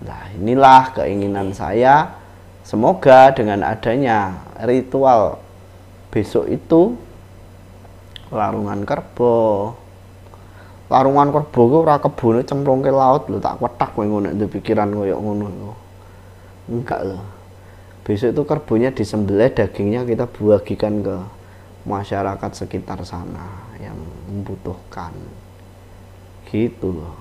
Nah, inilah keinginan saya. Semoga dengan adanya ritual besok itu larungan kerbo. Larungan kerbo ku ora kebune cemplungke laut lho, tak wetak kowe ngono nek pikiran koyo ngono lho. Enggak loh. Besok itu kerbonya disembelih, dagingnya kita bagikan ke masyarakat sekitar sana yang membutuhkan. Gitu loh.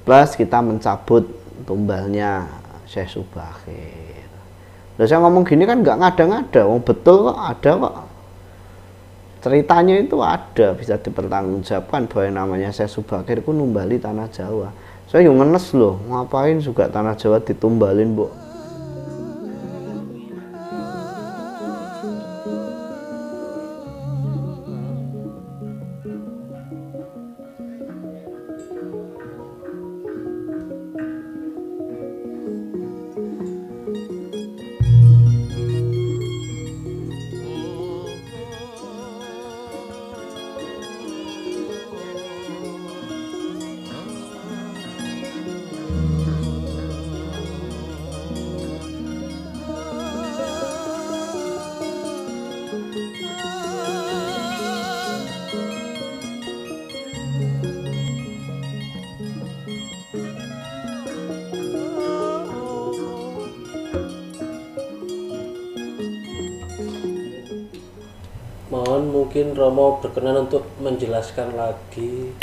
Plus kita mencabut tumbalnya Syekh Subakir. Lah saya ngomong gini kan nggak ngada-ngada, wong betul kok ada kok. Ceritanya itu ada, bisa dipertanggungjawabkan bahwa yang namanya Syekh Subakir itu numbali tanah Jawa. Saya yang ngenes loh, ngapain juga tanah Jawa ditumbalin, Bu? Mohon mungkin Romo berkenan untuk menjelaskan lagi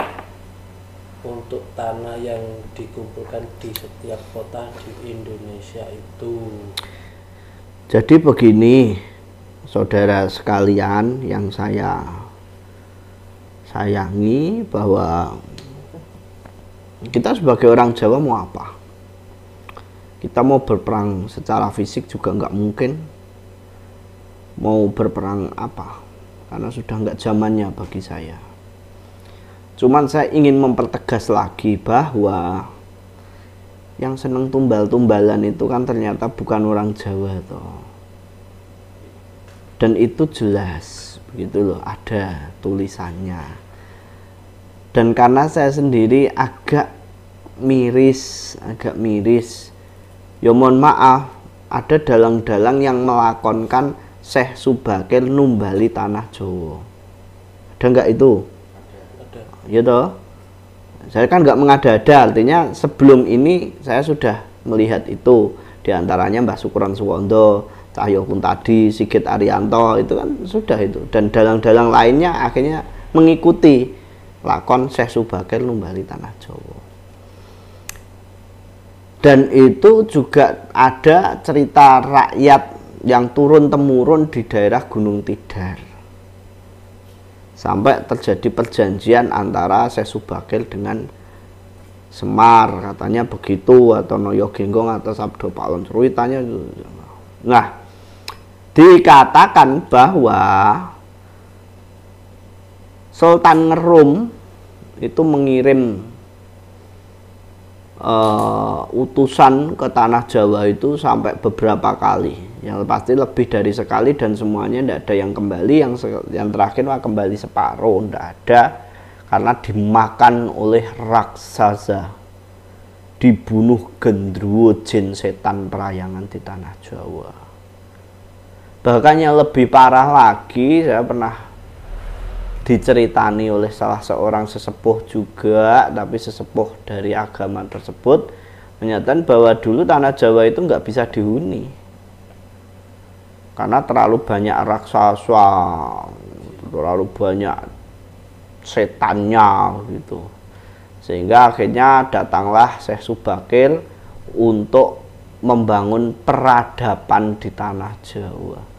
untuk tanah yang dikumpulkan di setiap kota di Indonesia itu. Jadi begini, saudara sekalian yang saya sayangi, bahwa kita sebagai orang Jawa mau apa? Kita mau berperang secara fisik juga nggak mungkin. Mau berperang apa? Karena sudah nggak zamannya bagi saya. Cuman saya ingin mempertegas lagi bahwa yang seneng tumbal-tumbalan itu kan ternyata bukan orang Jawa toh. Dan itu jelas, begitu loh, ada tulisannya. Dan karena saya sendiri agak miris, ya mohon maaf, ada dalang-dalang yang melakonkan Syekh Subakir numbali tanah Jawa. Ada nggak itu? Ada. Ya toh? Saya kan nggak mengada-ada, artinya sebelum ini saya sudah melihat itu. Di antaranya Mbah Sukron Suwondo, Cahyo Kuntadi, Sigit Arianto, itu kan sudah itu. Dan dalang-dalang lainnya akhirnya mengikuti lakon Syekh Subakir numbali tanah Jawa. Dan itu juga ada cerita rakyat yang turun-temurun di daerah Gunung Tidar. Sampai terjadi perjanjian antara Syekh Subakir dengan Semar, katanya begitu, atau Noyo Genggong atau Sabdo Palon, ceritanya. Nah, dikatakan bahwa Sultan Ngerum itu mengirim utusan ke tanah Jawa itu sampai beberapa kali, yang pasti lebih dari sekali, dan semuanya tidak ada yang kembali. Yang terakhir kembali separuh, tidak ada, karena dimakan oleh raksasa, dibunuh gendruwo jin setan perayangan di tanah Jawa. Bahkan yang lebih parah lagi, saya pernah diceritani oleh salah seorang sesepuh juga, tapi sesepuh dari agama tersebut, menyatakan bahwa dulu tanah Jawa itu nggak bisa dihuni karena terlalu banyak raksasa, terlalu banyak setannya gitu. Sehingga akhirnya datanglah Syekh Subakir untuk membangun peradaban di tanah Jawa.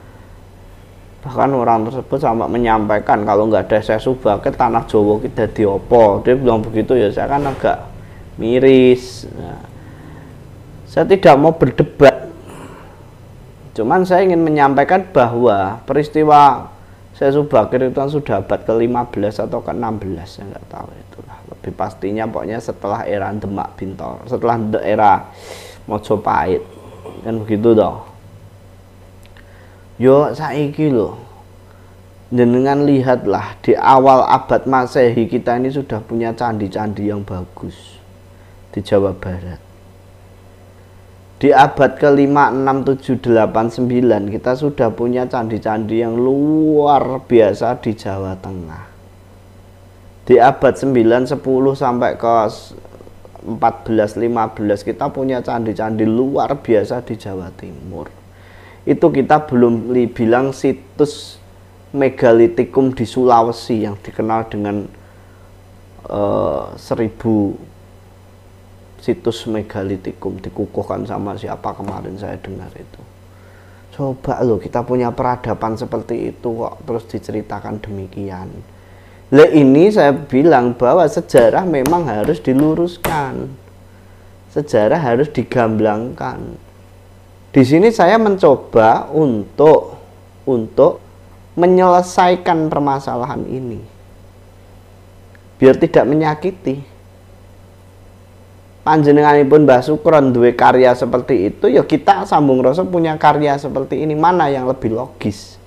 Bahkan orang tersebut sampai menyampaikan kalau nggak ada Syekh Subakir tanah Jawa kita diopo. Dia bilang begitu, ya saya kan agak miris. Nah, saya tidak mau berdebat, cuman saya ingin menyampaikan bahwa peristiwa Syekh Subakir itu kan sudah abad ke-15 atau ke-16, saya nggak tahu itulah. Lebih pastinya pokoknya setelah era Demak Bintor, setelah era Mojopahit, kan begitu toh. Yo saiki loh, jenengan lihatlah di awal abad Masehi kita ini sudah punya candi-candi yang bagus di Jawa Barat. Di abad ke-5, 6, 7, 8, 9 kita sudah punya candi-candi yang luar biasa di Jawa Tengah. Di abad 9, 10 sampai ke 14, 15 kita punya candi-candi luar biasa di Jawa Timur. Itu kita belum bilang situs megalitikum di Sulawesi yang dikenal dengan 1000 situs megalitikum dikukuhkan sama siapa kemarin saya dengar itu. Coba loh, kita punya peradaban seperti itu kok terus diceritakan demikian. Lah ini saya bilang bahwa sejarah memang harus diluruskan. Sejarah harus digamblangkan. Di sini saya mencoba untuk menyelesaikan permasalahan ini. Biar tidak menyakiti. Panjenenganipun Mbah Sukron duwe karya seperti itu, ya kita Sambung Rasa punya karya seperti ini. Mana yang lebih logis?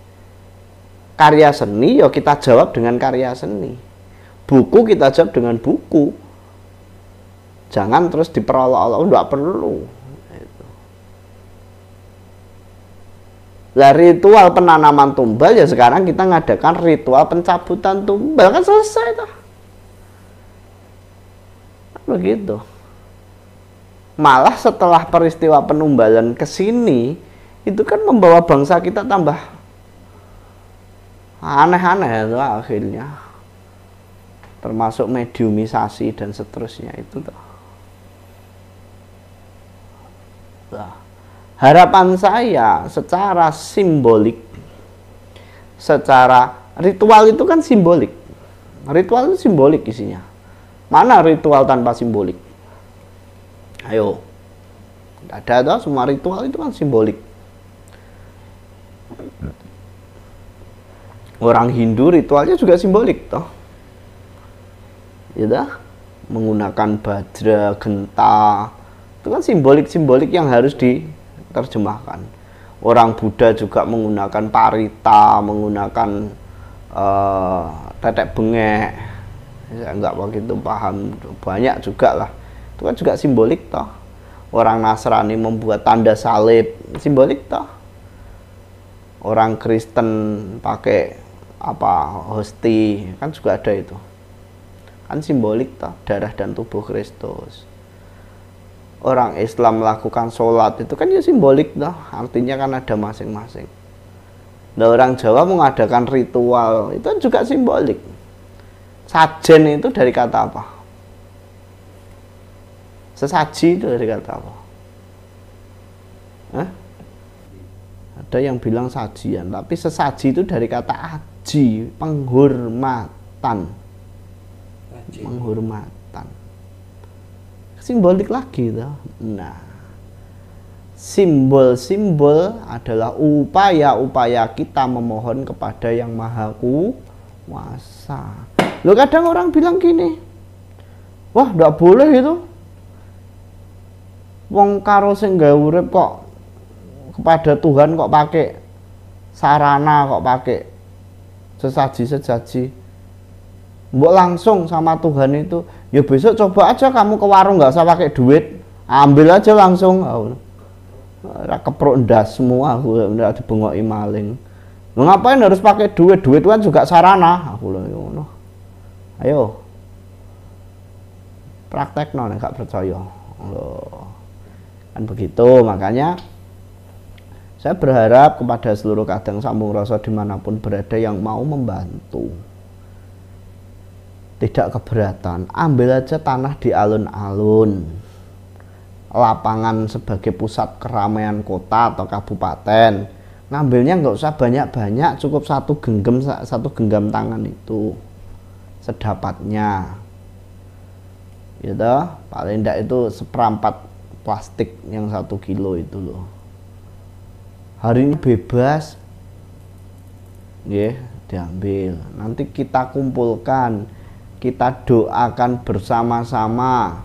Karya seni, ya kita jawab dengan karya seni. Buku kita jawab dengan buku. Jangan terus diperolok-olok, enggak perlu. Lah ritual penanaman tumbal ya sekarang kita ngadakan ritual pencabutan tumbal, kan selesai toh. Begitu. Malah setelah peristiwa penumbalan ke sini, itu kan membawa bangsa kita tambah aneh-aneh itu akhirnya. Termasuk mediumisasi dan seterusnya itu toh. Nah, harapan saya secara simbolik, secara ritual itu kan simbolik. Ritual itu simbolik isinya. Mana ritual tanpa simbolik? Ayo, tidak ada toh, semua ritual itu kan simbolik. Orang Hindu ritualnya juga simbolik toh, ya, menggunakan bajra, genta, itu kan simbolik yang harus diterjemahkan. Orang Buddha juga menggunakan parita, menggunakan tetek bengek. Saya nggak begitu paham, banyak juga lah. Itu kan juga simbolik toh. Orang Nasrani membuat tanda salib, simbolik toh. Orang Kristen pakai hosti, kan juga ada itu. Kan simbolik toh, darah dan tubuh Kristus. Orang Islam melakukan sholat itu kan ya simbolik toh, artinya kan ada masing-masing. Nah, orang Jawa mengadakan ritual itu juga simbolik. Sajen itu dari kata apa? Sesaji itu dari kata apa? Hah? Ada yang bilang sajian, tapi sesaji itu dari kata aji, penghormatan. Aji. Penghormatan. Simbolik lagi tuh. Nah, simbol-simbol adalah upaya-upaya kita memohon kepada Yang Maha Kuasa. Loh, kadang orang bilang gini, wah, enggak boleh itu. Wong karo sing gawe urip kok kepada Tuhan kok pakai sarana, kok pakai sesaji-sesaji. Mbok langsung sama Tuhan itu, ya besok coba aja kamu ke warung nggak usah pakai duit, ambil aja langsung. Ora keprok ndas semua, aku ndak dibengoki maling. Lo ngapain harus pakai duit? Duit kan juga sarana. Aku lho ngono. Ayo. Praktekno nek gak percaya. Loh. Kan begitu, makanya saya berharap kepada seluruh kadang Sambung Rasa dimanapun berada yang mau membantu, tidak keberatan, ambil aja tanah di alun-alun, lapangan sebagai pusat keramaian kota atau kabupaten. Ngambilnya nggak usah banyak-banyak, cukup satu genggam tangan itu sedapatnya, gitu. Paling tidak itu seperempat plastik yang 1 kilo itu loh. Hari ini bebas, ya, diambil. Nanti kita kumpulkan, kita doakan bersama-sama,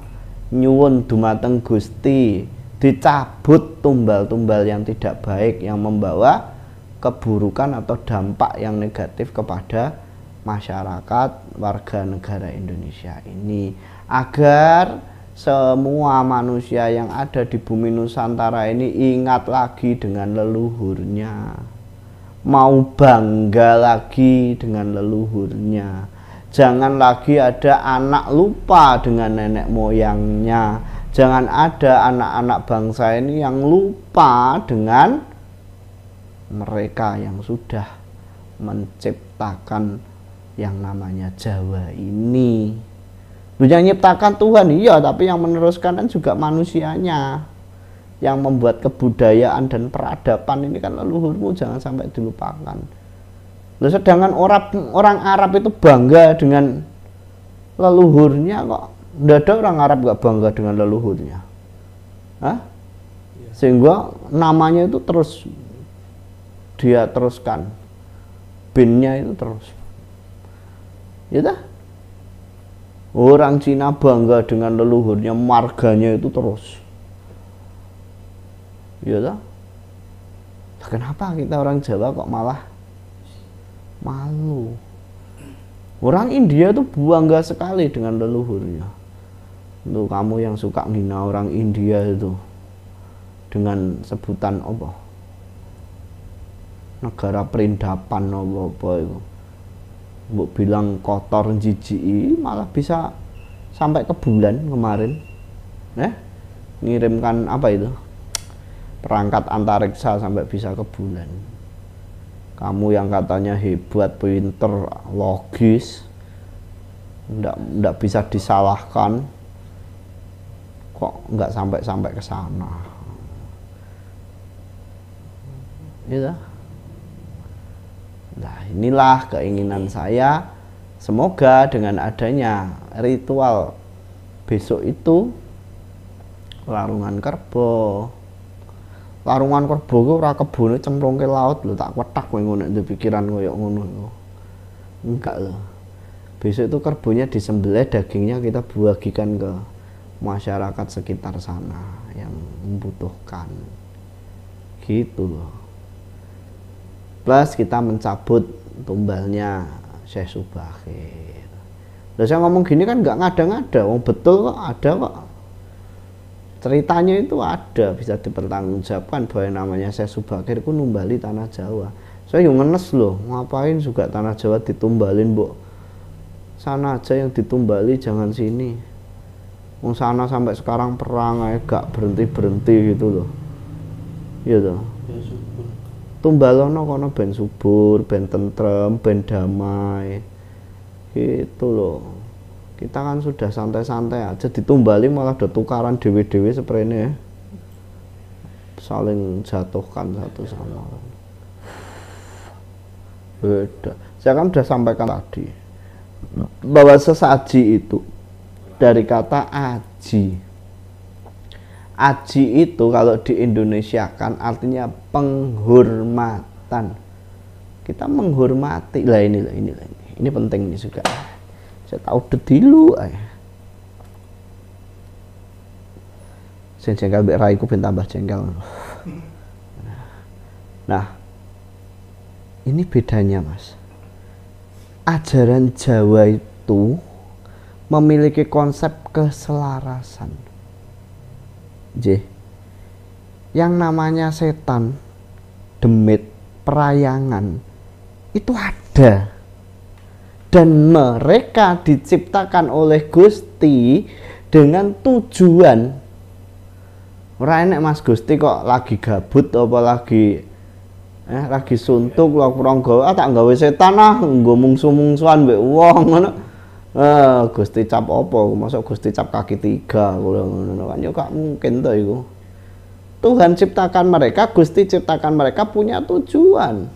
nyuwun dumateng Gusti, dicabut tumbal-tumbal yang tidak baik yang membawa keburukan atau dampak yang negatif kepada masyarakat warga negara Indonesia ini, agar semua manusia yang ada di bumi Nusantara ini ingat lagi dengan leluhurnya, mau bangga lagi dengan leluhurnya. Jangan lagi ada anak lupa dengan nenek moyangnya. Jangan ada anak-anak bangsa ini yang lupa dengan mereka yang sudah menciptakan yang namanya Jawa ini. Yang menciptakan Tuhan, iya, tapi yang meneruskan kan juga manusianya. Yang membuat kebudayaan dan peradaban ini kan leluhurmu, jangan sampai dilupakan. Nah, sedangkan orang Arab itu bangga dengan leluhurnya kok. Tidak ada orang Arab gak bangga dengan leluhurnya. Hah? Sehingga namanya itu terus dia teruskan. Binnya itu terus. Ya dah? Orang Cina bangga dengan leluhurnya, marganya itu terus. Ya dah? Kenapa kita orang Jawa kok malah malu? Orang India itu bangga sekali dengan leluhurnya. Untuk kamu yang suka menghina orang India itu dengan sebutan apa? Negara perindapan apa itu? Mbok bilang kotor jijik, malah bisa sampai ke bulan kemarin. Ngirimkan apa itu? Perangkat antariksa sampai bisa ke bulan. Kamu yang katanya hebat, pinter, logis, ndak bisa disalahkan, kok nggak sampai ke sana. Gitu. Nah, inilah keinginan saya. Semoga dengan adanya ritual besok itu, larungan kerbau ku ora kebone cemplungke laut lho, tak wetak kowe ngono ndek pikiran koyo ngono lho. Enggak lho. Besok itu kerbaunya disembelih, dagingnya kita bagikan ke masyarakat sekitar sana yang membutuhkan. Gitu loh. Plus kita mencabut tumbalnya Syekh Subakir. Lah saya ngomong gini kan nggak ngada-ngada, betul kok, ada kok. Ceritanya itu ada, bisa dipertanggungjawabkan bahwa yang namanya Syekh Subakir itu numbali tanah Jawa. Saya yang ngenes loh, ngapain juga tanah Jawa ditumbalin, Mbok? Sana aja yang ditumbali, jangan sini. Wong sana sampai sekarang perang aja gak berhenti-berhenti gitu loh. Iya toh. Tumbalono kono ben subur, ben tentrem, ben damai. Gitu loh. Kita kan sudah santai-santai aja, ditumbali malah udah tukaran dewe-dewe seperti ini ya. Saling jatuhkan satu sama lain. Beda. Saya kan sudah sampaikan tadi bahwa sesaji itu dari kata aji. Aji itu kalau di Indonesia kan artinya penghormatan. Kita menghormati lah ini. Ini penting nih juga. Saya tahu detilu aja. Saya jengkel mbek raiku ben tambah jengkel. Nah, ini bedanya, Mas. Ajaran Jawa itu memiliki konsep keselarasan. Yang namanya setan, demit, perayangan itu ada, dan mereka diciptakan oleh Gusti dengan tujuan. Ora enek Mas Gusti kok lagi gabut apa lagi suntuk lho prangga tak gawe setan nggo mungsu-mungsuan mbek wong ngono. Gusti cap apa? Masuk Gusti cap kaki 3 ngono kan ya gak mungkin to iku. Tuhan ciptakan mereka, Gusti ciptakan mereka punya tujuan.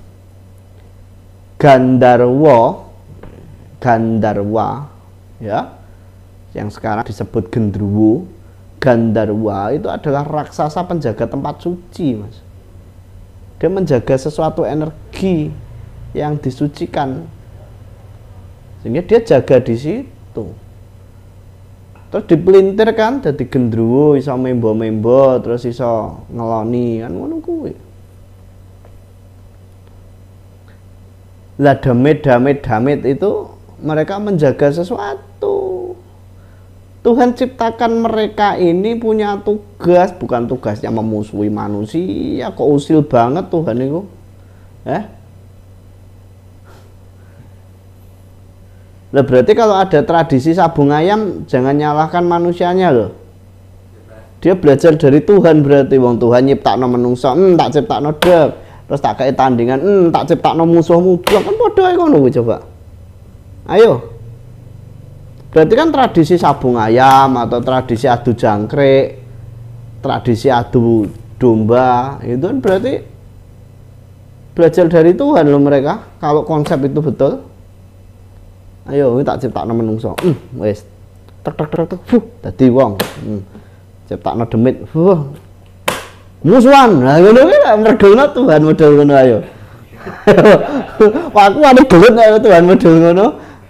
Gandarwa ya, yang sekarang disebut Gendruwo. Gandarwa itu adalah raksasa penjaga tempat suci, Mas. Dia menjaga sesuatu energi yang disucikan, sehingga dia jaga di situ. Terus dipelintir kan jadi gendruwo, iso membo-membo, terus iso ngeloni kan ngono kuwi. Lah damit itu mereka menjaga sesuatu. Tuhan ciptakan mereka ini punya tugas, bukan tugasnya memusuhi manusia. Kok usil banget Tuhan itu? Lah berarti kalau ada tradisi sabung ayam, jangan nyalahkan manusianya loh. Dia belajar dari Tuhan berarti, wong Tuhan nyiptakno menungso, tak ciptakno dek. Terus tak kayak tandingan, tak ciptakno musuhmu, kan padha ngono kuwi coba. Ayo. Berarti kan tradisi sabung ayam atau tradisi adu jangkrik, tradisi adu domba, itu kan berarti belajar dari Tuhan loh mereka. Kalau konsep itu betul. Ayo, tak ciptakno menungso. Wis. Tek dadi wong. Ciptakno demit. Musuhan. Nah, ngono kuwi mergono Tuhan model ngono ayo. Wah, aku ane gelut nek Tuhan model ngono.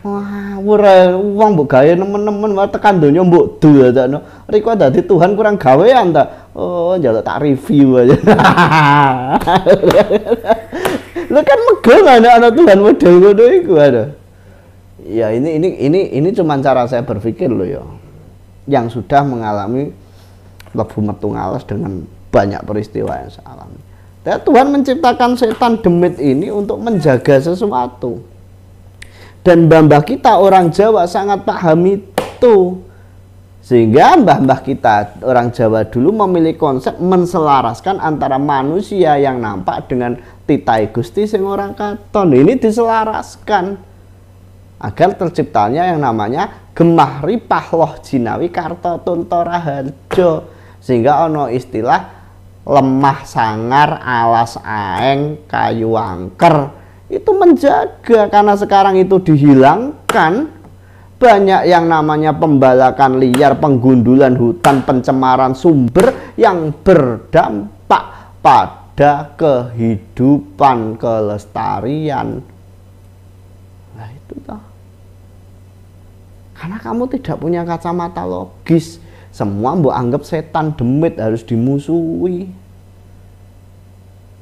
Wah, ora wong mbok gawe nemen-nemen wae tekan donya mbok duladakno. Riko dadi Tuhan kurang gawean ta. Oh, njaluk tak review aja. Lu kan megel anak Tuhan model ngono iku ada. Ya ini cuma cara saya berpikir loh ya. Yang sudah mengalami lebu metu ngalas dengan banyak peristiwa yang saya alami. Dan Tuhan menciptakan setan demit ini untuk menjaga sesuatu. Dan mbah-mbah kita orang Jawa sangat paham itu. Sehingga mbah-mbah kita orang Jawa dulu memiliki konsep menselaraskan antara manusia yang nampak dengan titai Gusti sing orang katon. Ini diselaraskan agar terciptanya yang namanya Gemah Ripah Loh Jinawi Karto Tunto Raharjo, sehingga ono istilah lemah sangar alas aeng kayu angker. Itu menjaga, karena sekarang itu dihilangkan, banyak yang namanya pembalakan liar, penggundulan hutan, pencemaran sumber yang berdampak pada kehidupan kelestarian. Nah itu toh. Karena kamu tidak punya kacamata logis, semua mbok anggap setan demit harus dimusuhi.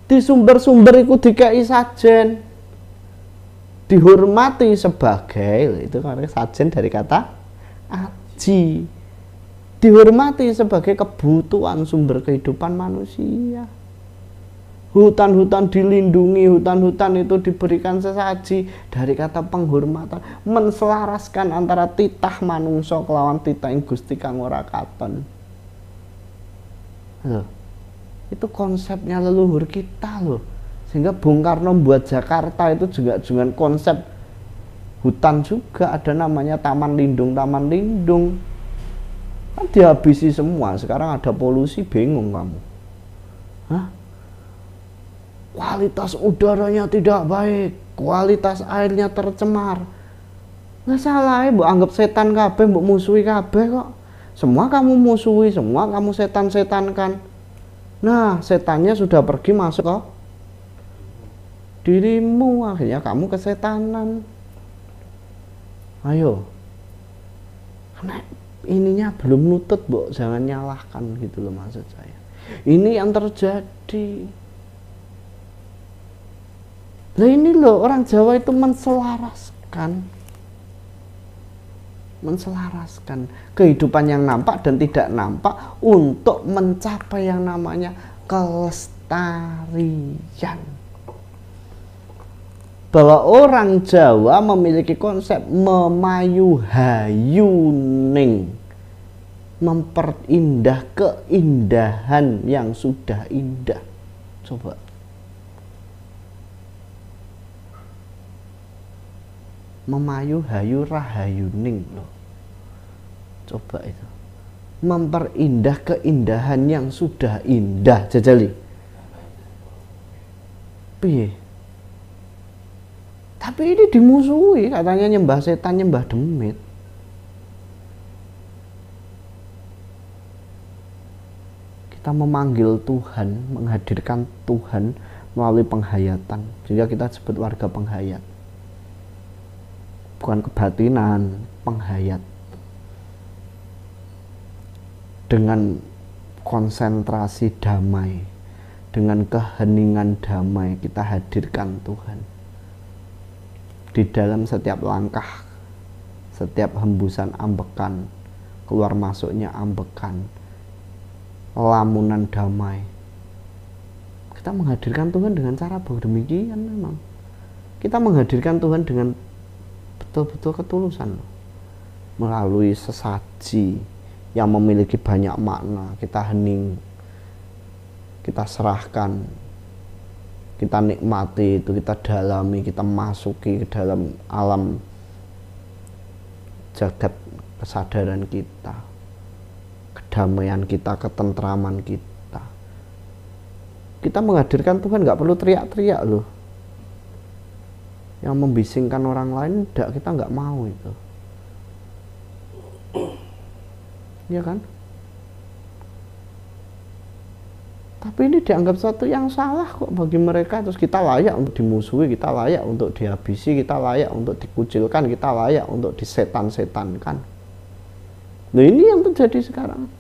Di sumber-sumber itu dikai sajen, dihormati sebagai, itu karena sajen dari kata aji, dihormati sebagai kebutuhan sumber kehidupan manusia. Hutan-hutan dilindungi, hutan-hutan itu diberikan sesaji dari kata penghormatan, menselaraskan antara titah manungso kelawan titah ing Gusti kang ora katon. Loh, itu konsepnya leluhur kita loh. Sehingga Bung Karno buat Jakarta itu juga dengan konsep hutan juga, ada namanya taman lindung. Kan dihabisi semua, sekarang ada polusi, bingung kamu. Hah? Kualitas udaranya tidak baik, kualitas airnya tercemar. Nggak salah ya, mbok anggap setan kabeh, mbok musuhi kabeh kok. Semua kamu musuhi, semua kamu setan-setankan. Nah, setannya sudah pergi masuk kok dirimu, akhirnya kamu kesetanan. Ayo. Karena ininya belum nutut, Mbok, jangan nyalahkan gitu loh maksud saya. Ini yang terjadi. Nah ini loh, orang Jawa itu menselaraskan kehidupan yang nampak dan tidak nampak untuk mencapai yang namanya kelestarian. Bahwa orang Jawa memiliki konsep memayu hayuning, memperindah keindahan yang sudah indah. Coba. Memayu hayu rahayuning loh. Coba itu. Memperindah keindahan yang sudah indah. Jajali. Piye? Tapi ini dimusuhi, katanya nyembah setan, nyembah demit. Kita memanggil Tuhan, menghadirkan Tuhan melalui penghayatan. Sehingga kita sebut warga penghayat. Bukan kebatinan, penghayat. Dengan konsentrasi damai, dengan keheningan damai, kita hadirkan Tuhan di dalam setiap langkah, setiap hembusan ambekan, keluar masuknya ambekan, lamunan damai. Kita menghadirkan Tuhan dengan cara demikian memang. Kita menghadirkan Tuhan dengan betul-betul ketulusan melalui sesaji yang memiliki banyak makna. Kita hening, kita serahkan, kita nikmati itu, kita dalami, kita masuki ke dalam alam jagat kesadaran kita, kedamaian kita, ketentraman kita. Kita menghadirkan Tuhan nggak perlu teriak-teriak loh, yang membisingkan orang lain tidak, kita nggak mau itu, ya kan? Tapi ini dianggap sesuatu yang salah kok bagi mereka. Terus kita layak untuk dimusuhi, kita layak untuk dihabisi, kita layak untuk dikucilkan, kita layak untuk disetan-setankan. Nah ini yang terjadi sekarang.